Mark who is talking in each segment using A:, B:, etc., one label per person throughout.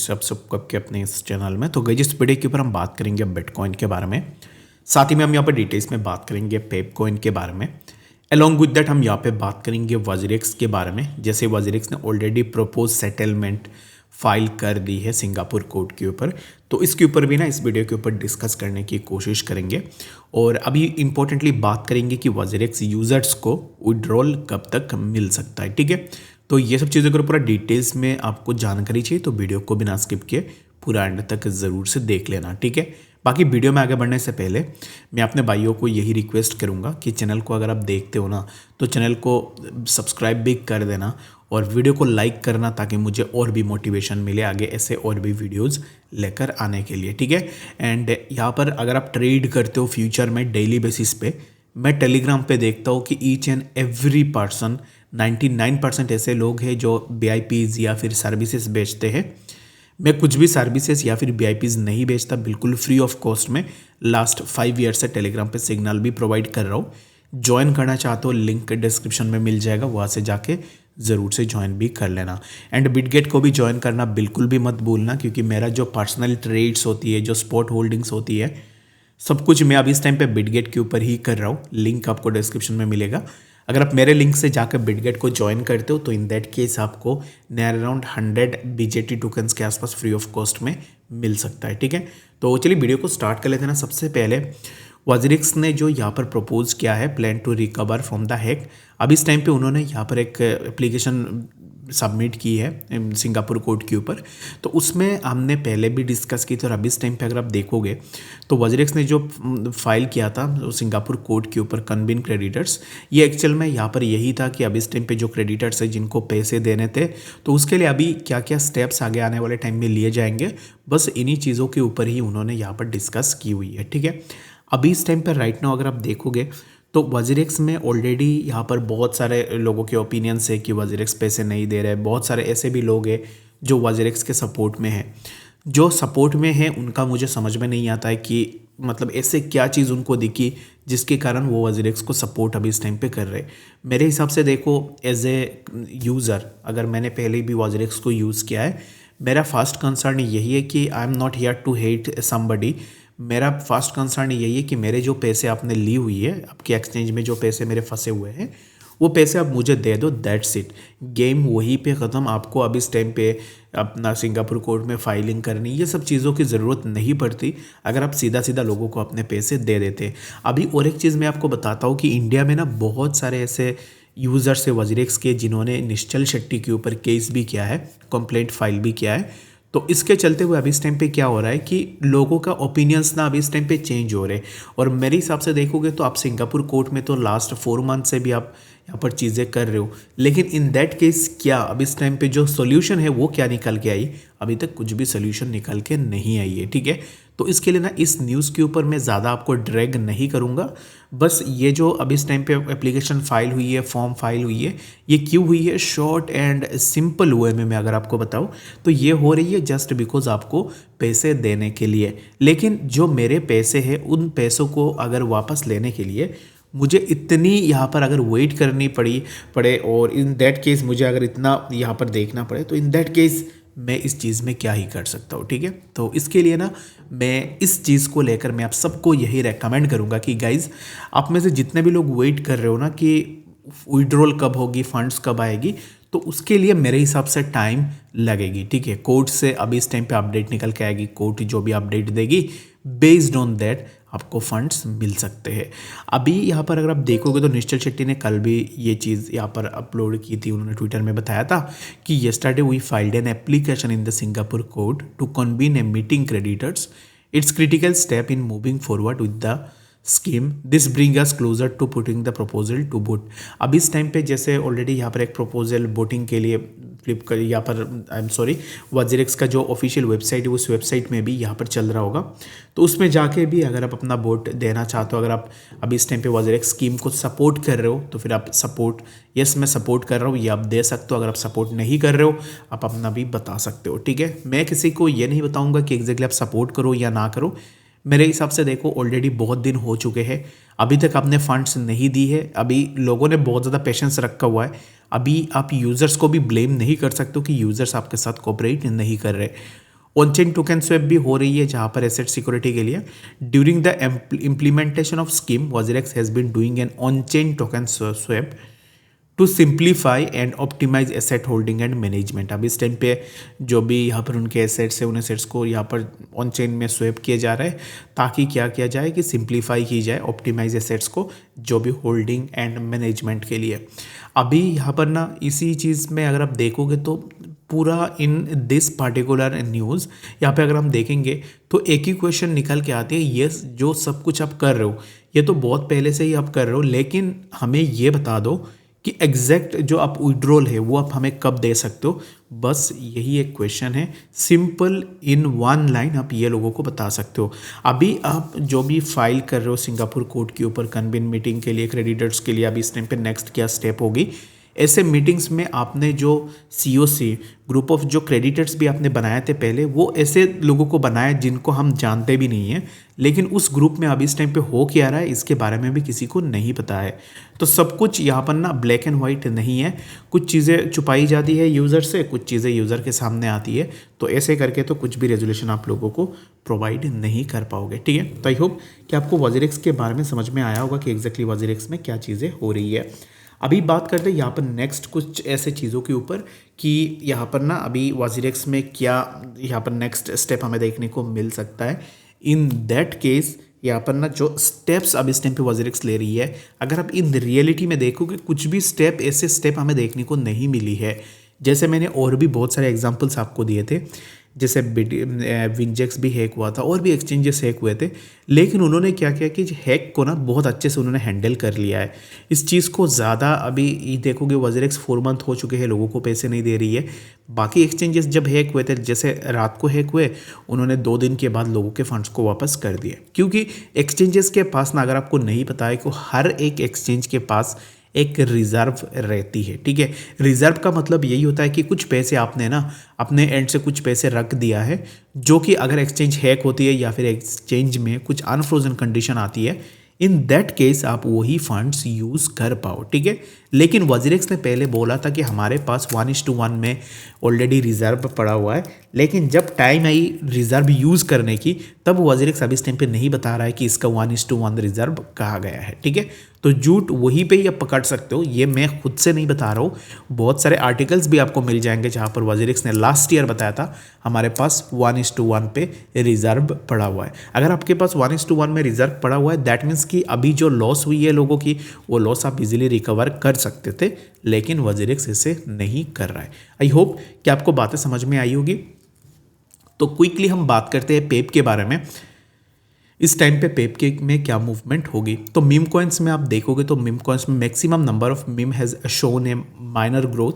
A: सबको आपके अपने इस चैनल में। तो गाइस, इस वीडियो के ऊपर हम बात करेंगे बिटकॉइन के बारे में। साथ ही में हम यहाँ पर डिटेल्स में बात करेंगे पेप कॉइन के बारे में। अलॉन्ग विद दैट हम यहाँ पे बात करेंगे वजीरेक्स के बारे में। जैसे वजीरेक्स ने ऑलरेडी प्रपोज सेटलमेंट फाइल कर दी है सिंगापुर कोर्ट के ऊपर, तो इसके ऊपर भी ना इस वीडियो के ऊपर डिस्कस करने की कोशिश करेंगे। और अभी इंपॉर्टेंटली बात करेंगे कि वजीरेक्स यूजर्स को विड्रॉल कब तक मिल सकता है। ठीक है, तो ये सब चीज़ों को पूरा डिटेल्स में आपको जानकारी चाहिए तो वीडियो को बिना स्किप किए पूरा एंड तक ज़रूर से देख लेना। ठीक है, बाकी वीडियो में आगे बढ़ने से पहले मैं अपने भाइयों को यही रिक्वेस्ट करूंगा कि चैनल को अगर आप देखते हो ना तो चैनल को सब्सक्राइब भी कर देना और वीडियो को लाइक करना, ताकि मुझे और भी मोटिवेशन मिले आगे ऐसे और भी वीडियोस लेकर आने के लिए। ठीक है, एंड यहाँ पर अगर आप ट्रेड करते हो फ्यूचर में डेली बेसिस पे, मैं टेलीग्राम पे देखता हूँ कि ईच एंड एवरी पर्सन 99% ऐसे लोग हैं जो VIPs या फिर सर्विसेज बेचते हैं। मैं कुछ भी सर्विसेज या फिर VIPs नहीं बेचता, बिल्कुल फ्री ऑफ कॉस्ट में लास्ट 5 ईयर से टेलीग्राम पे सिग्नल भी प्रोवाइड कर रहा हूँ। ज्वाइन करना चाहते हो लिंक डिस्क्रिप्शन में मिल जाएगा, वहाँ से जाके ज़रूर से ज्वाइन भी कर लेना। एंड बिटगेट को भी ज्वाइन करना बिल्कुल भी मत भूलना, क्योंकि मेरा जो पर्सनल ट्रेड्स होती है, जो स्पॉट होल्डिंग्स होती है, सब कुछ मैं अभी इस टाइम पे बिटगेट के ऊपर ही कर रहा हूँ। लिंक आपको डिस्क्रिप्शन में मिलेगा। अगर आप मेरे लिंक से जाकर बिटगेट को ज्वाइन करते हो तो इन दैट केस आपको नियर अराउंड 100 BJT टोकन्स के आसपास फ्री ऑफ कॉस्ट में मिल सकता है। ठीक है, तो चलिए वीडियो को स्टार्ट कर लेते हैं ना। सबसे पहले वजीरेक्स ने जो यहाँ पर प्रपोज किया है plan to recover from the hack. अब इस टाइम पे उन्होंने यहाँ पर एक एप्लीकेशन सबमिट की है सिंगापुर कोर्ट के ऊपर, तो उसमें हमने पहले भी डिस्कस की थी। और अभी इस टाइम पे अगर आप देखोगे तो वजीरेक्स ने जो फाइल किया था सिंगापुर कोर्ट के ऊपर कन्वीन क्रेडिटर्स, ये एक्चुअल में यहाँ पर यही था कि अभी इस टाइम पे जो क्रेडिटर्स है जिनको पैसे देने थे, तो उसके लिए अभी क्या क्या स्टेप्स आगे आने वाले टाइम में लिए जाएंगे, बस इन्हीं चीज़ों के ऊपर ही उन्होंने यहाँ पर डिस्कस की हुई है। ठीक है, अभी इस टाइम पर राइट नाउ अगर आप देखोगे तो वजीरेक्स में ऑलरेडी यहाँ पर बहुत सारे लोगों के ओपिनियंस है कि वजीरेक्स पैसे नहीं दे रहे। बहुत सारे ऐसे भी लोग हैं जो वजीरेक्स के सपोर्ट में हैं। जो सपोर्ट में है उनका मुझे समझ में नहीं आता है कि मतलब ऐसे क्या चीज़ उनको दिखी जिसके कारण वो वजीरेक्स को सपोर्ट अभी इस टाइम पे कर रहे। मेरे हिसाब से देखो, एज ए यूज़र अगर मैंने पहले भी वजीरेक्स को यूज़ किया है, मेरा फर्स्ट कंसर्न यही है कि I am not here to hate somebody. मेरा फर्स्ट कंसर्न यही है कि मेरे जो पैसे आपने ली हुई है, आपके एक्सचेंज में जो पैसे मेरे फंसे हुए हैं, वो पैसे आप मुझे दे दो, दैट्स इट। गेम वहीं पे ख़त्म। आपको अब इस टाइम पे अपना सिंगापुर कोर्ट में फाइलिंग करनी, ये सब चीज़ों की ज़रूरत नहीं पड़ती अगर आप सीधा सीधा लोगों को अपने पैसे दे देते। अभी और एक चीज़ मैं आपको बताता हूँ कि इंडिया में ना बहुत सारे ऐसे यूज़र्स है वजीरेक्स के जिन्होंने निश्चल शेट्टी के ऊपर केस भी किया है, कंप्लेंट फाइल भी किया है। तो इसके चलते हुए अभी इस टाइम पे क्या हो रहा है कि लोगों का ओपिनियंस ना अभी इस टाइम पे चेंज हो रहे हैं। और मेरे हिसाब से देखोगे तो आप सिंगापुर कोर्ट में तो लास्ट 4 मंथ से भी आप यहाँ पर चीज़ें कर रहे हो, लेकिन इन दैट केस क्या अब इस टाइम पे जो सोल्यूशन है वो क्या निकल के आई? अभी तक कुछ भी सोल्यूशन निकल के नहीं आई है। ठीक है, तो इसके लिए ना इस न्यूज़ के ऊपर मैं ज़्यादा आपको ड्रैग नहीं करूँगा। बस ये जो अभी इस टाइम पे एप्लीकेशन फाइल हुई है, फॉर्म फाइल हुई है, ये क्यों हुई है, शॉर्ट एंड सिंपल वे में मैं अगर आपको बताऊं तो ये हो रही है जस्ट बिकॉज आपको पैसे देने के लिए। लेकिन जो मेरे पैसे हैं उन पैसों को अगर वापस लेने के लिए मुझे इतनी यहाँ पर अगर वेट करनी पड़े और इन दैट केस मुझे अगर इतना यहाँ पर देखना पड़े, तो इन दैट केस मैं इस चीज़ में क्या ही कर सकता हूँ। ठीक है, तो इसके लिए ना मैं इस चीज़ को लेकर मैं आप सबको यही रेकमेंड करूँगा कि गाइज़, आप में से जितने भी लोग वेट कर रहे हो ना कि विड्रॉल कब होगी, फंड्स कब आएगी, तो उसके लिए मेरे हिसाब से टाइम लगेगी। ठीक है, कोर्ट से अभी इस टाइम पे अपडेट निकल के आएगी, कोर्ट जो भी अपडेट देगी बेस्ड ऑन दैट आपको फंड्स मिल सकते हैं। अभी यहाँ पर अगर आप देखोगे तो निश्चल शेट्टी ने कल भी ये चीज़ यहाँ पर अपलोड की थी। उन्होंने ट्विटर में बताया था कि yesterday we filed an application in the Singapore court to convene a meeting creditors. It's critical step in moving forward with the scheme. This bring us closer to putting the proposal to vote. अब इस time पे जैसे already यहाँ पर एक proposal voting के लिए फ्लिपकार्ट यहाँ पर आई एम सॉरी वजीरेक्स का जो ऑफिशियल वेबसाइट है उस वेबसाइट में भी यहाँ पर चल रहा होगा, तो उसमें जाके भी अगर आप अपना वोट देना चाहते हो, अगर आप अभी इस टाइम पे वजीरेक्स स्कीम को सपोर्ट कर रहे हो तो फिर आप सपोर्ट, यस मैं सपोर्ट कर रहा हूँ, ये आप दे सकते हो। अगर आप सपोर्ट नहीं कर रहे हो आप अपना भी बता सकते हो। ठीक है, मैं किसी को ये नहीं बताऊँगा कि एग्जैक्टली आप सपोर्ट करो या ना करो। मेरे हिसाब से देखो ऑलरेडी बहुत दिन हो चुके हैं, अभी तक आपने फंड्स नहीं दी है, अभी लोगों ने बहुत ज़्यादा पेशेंस रखा हुआ है। अभी आप यूज़र्स को भी ब्लेम नहीं कर सकते हो कि यूज़र्स आपके साथ कोऑपरेट नहीं कर रहे। ऑन चेन टोकन स्वैप भी हो रही है जहां पर एसेट सिक्योरिटी के लिए during the implementation of scheme WazirX has been doing an on chain token swap to simplify and optimise asset holding and management. अब इस टाइम पे जो भी यहाँ पर उनके एसेट्स है उन एसेट्स को यहाँ पर ऑन चेन में स्वैप किए जा रहे हैं ताकि क्या किया जाए कि सिंप्लीफाई की जाए ऑप्टिमाइज एसेट्स को जो भी होल्डिंग एंड मैनेजमेंट के लिए। अभी यहाँ पर ना इसी चीज़ में अगर आप देखोगे तो पूरा इन दिस पार्टिकुलर न्यूज़ यहाँ पे अगर हम देखेंगे तो एक ही क्वेश्चन निकल के आते हैं, ये जो सब कुछ आप कर रहे हो ये तो बहुत पहले से ही आप कर रहे हो, लेकिन हमें ये बता दो कि एग्जैक्ट जो आप विड्रॉल है वो आप हमें कब दे सकते हो। बस यही एक क्वेश्चन है, सिंपल इन वन लाइन आप ये लोगों को बता सकते हो। अभी आप जो भी फाइल कर रहे हो सिंगापुर कोर्ट के ऊपर कन्वीन मीटिंग के लिए क्रेडिटर्स के लिए, अभी इस टाइम पे नेक्स्ट क्या स्टेप होगी, ऐसे मीटिंग्स में आपने जो सीओसी ग्रुप ऑफ जो क्रेडिटर्स भी आपने बनाए थे पहले, वो ऐसे लोगों को बनाया जिनको हम जानते भी नहीं हैं, लेकिन उस ग्रुप में अभी इस टाइम पे हो क्या रहा है इसके बारे में भी किसी को नहीं पता है। तो सब कुछ यहाँ पर ना ब्लैक एंड वाइट नहीं है, कुछ चीज़ें छुपाई जाती है यूज़र से, कुछ चीज़ें यूज़र के सामने आती है। तो ऐसे करके तो कुछ भी रेजोल्यूशन आप लोगों को प्रोवाइड नहीं कर पाओगे, ठीक है। तो आई होप कि आपको वॉजरेक्स के बारे में समझ में आया होगा कि एग्जैक्टली वॉजरेक्स में क्या चीज़ें हो रही है। अभी बात करते हैं यहाँ पर नेक्स्ट कुछ ऐसे चीज़ों के ऊपर कि यहाँ पर ना अभी वॉजरेक्स में क्या यहाँ पर नेक्स्ट स्टेप हमें देखने को मिल सकता है। इन दैट केस यहाँ पर ना जो स्टेप्स अब इस टाइम पे वॉजरेक्स ले रही है, अगर आप इन रियलिटी में देखोगे कुछ भी स्टेप ऐसे स्टेप हमें देखने को नहीं मिली है। जैसे मैंने और भी बहुत सारे एग्जांपल्स आपको दिए थे, जैसे विंजेक्स भी हैक हुआ था और भी एक्सचेंजेस हैक हुए थे, लेकिन उन्होंने क्या किया कि हैक को ना बहुत अच्छे से उन्होंने हैंडल कर लिया है। इस चीज़ को ज़्यादा अभी देखोगे वॉजरेक्स 4 मंथ हो चुके हैं, लोगों को पैसे नहीं दे रही है। बाकी एक्सचेंजेस जब हैक हुए थे, जैसे रात को हैक हुए, उन्होंने 2 दिन के बाद लोगों के फंड्स को वापस कर दिए, क्योंकि एक्सचेंजेस के पास ना, अगर आपको नहीं पता है कि हर एक एक्सचेंज के पास एक रिजर्व रहती है, ठीक है। रिजर्व का मतलब यही होता है कि कुछ पैसे आपने ना अपने एंड से कुछ पैसे रख दिया है, जो कि अगर एक्सचेंज हैक होती है या फिर एक्सचेंज में कुछ अनफ्रोजन कंडीशन आती है, इन दैट केस आप वही फंड्स यूज़ कर पाओ, ठीक है। लेकिन वॉजरेक्स ने पहले बोला था कि हमारे पास 1:1 में ऑलरेडी रिजर्व पड़ा हुआ है, लेकिन जब टाइम आई रिजर्व यूज़ करने की, तब वॉजरेक्स अभी इस टाइम पे नहीं बता रहा है कि इसका 1:1 रिजर्व कहा गया है, ठीक है। तो झूठ वहीं पे ही आप पकड़ सकते हो, ये मैं खुद से नहीं बता रहा हूँ। बहुत सारे आर्टिकल्स भी आपको मिल जाएंगे जहाँ पर वॉजरेक्स ने लास्ट ईयर बताया था हमारे पास 1:1 पे रिजर्व पड़ा हुआ है। अगर आपके पास 1:1 में रिजर्व पड़ा हुआ है, दैट मीन्स कि अभी जो लॉस हुई है लोगों की, वो लॉस आप इजीली रिकवर कर सकते थे, लेकिन वॉजरेक्स इसे नहीं कर रहा है। आई होप कि आपको बातें समझ में आई होगी। तो क्विकली हम बात करते हैं पेप के बारे में। इस टाइम पे पेप के में क्या मूवमेंट होगी, तो मीम कॉइन्स में आप देखोगे तो मीम कॉइन्स में maximum number of meme has shown A minor growth,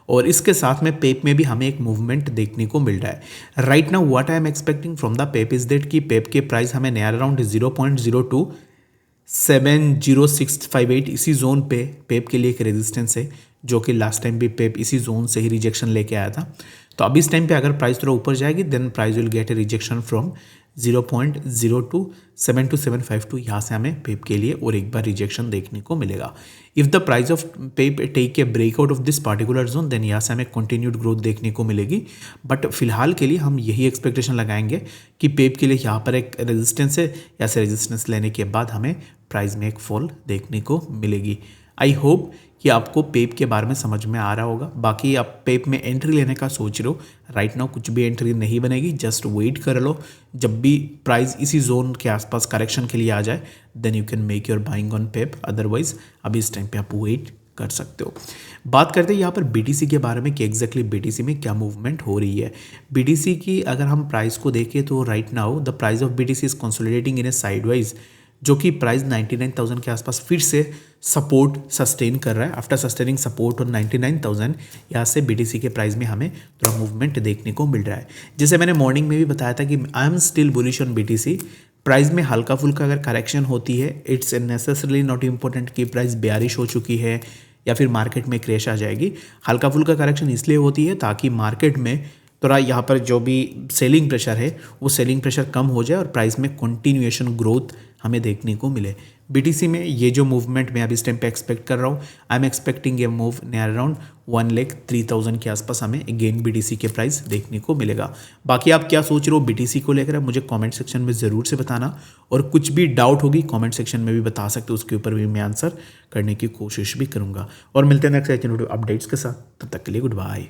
A: और इसके साथ में पेप में भी हमें एक मूवमेंट देखने को मिल रहा है। Right now what I am expecting from the Pep is that कि पेप के प्राइस हमें नियर अराउंड 0.027068 इसी जोन पे पेप के लिए एक रेजिस्टेंस है, जो कि लास्ट टाइम भी पेप इसी जोन से ही रिजेक्शन लेके आया था। तो अब इस टाइम पे अगर प्राइस थोड़ा ऊपर जाएगी, then price will get a rejection from 0.0272 यहाँ से हमें पेप के लिए और एक बार रिजेक्शन देखने को मिलेगा। If the price of Pepe take a breakout of this particular zone, then यहाँ से हमें कंटिन्यूड ग्रोथ देखने को मिलेगी। बट फिलहाल के लिए हम यही एक्सपेक्टेशन लगाएंगे कि पेप के लिए यहाँ पर एक रेजिस्टेंस है, यहाँ से रेजिस्टेंस लेने के बाद हमें प्राइस में एक फॉल देखने को मिलेगी। आई होप कि आपको पेप के बारे में समझ में आ रहा होगा। बाकी आप पेप में एंट्री लेने का सोच रहे हो, राइट नाउ कुछ भी एंट्री नहीं बनेगी, जस्ट वेट कर लो। जब भी प्राइस इसी जोन के आसपास करेक्शन के लिए आ जाए, then you can make your buying on Pepe. Otherwise अभी इस टाइम पे आप वेट कर सकते हो। बात करते हैं यहाँ पर बीटीसी के बारे में कि एग्जैक्टली बीटीसी में क्या मूवमेंट हो रही है। बीटीसी की अगर हम प्राइस को देखें तो right now the price of BTC is consolidating in A sideways, जो कि प्राइस 99,000 के आसपास फिर से सपोर्ट सस्टेन कर रहा है। आफ्टर सस्टेनिंग सपोर्ट ऑन 99,000, यहाँ से बीटीसी के प्राइस में हमें थोड़ा मूवमेंट देखने को मिल रहा है। जैसे मैंने मॉर्निंग में भी बताया था कि I am still bullish on BTC. Price में हल्का फुल्का अगर करेक्शन होती है, इट्स नेसेसरली नॉट इम्पोर्टेंट कि प्राइस बेयरिश हो चुकी है या फिर मार्केट में क्रैश आ जाएगी। हल्का फुल्का करेक्शन इसलिए होती है ताकि मार्केट में थोड़ा यहाँ पर जो भी सेलिंग प्रेशर है वो सेलिंग प्रेशर कम हो जाए और प्राइस में कंटिन्यूएशन ग्रोथ हमें देखने को मिले। बीटीसी में ये जो मूवमेंट मैं अभी इस टाइम पे एक्सपेक्ट कर रहा हूँ, I am expecting a move near around 1,03,000 के आसपास हमें अगेन BTC के प्राइस देखने को मिलेगा। बाकी आप क्या सोच रहे हो BTC को लेकर मुझे कमेंट सेक्शन में ज़रूर से बताना, और कुछ भी डाउट होगी कमेंट सेक्शन में भी बता सकते हो, उसके ऊपर भी मैं आंसर करने की कोशिश भी करूँगा। और मिलते हैं नेक्स्ट अपडेट्स के साथ, तब तक के लिए गुड बाय।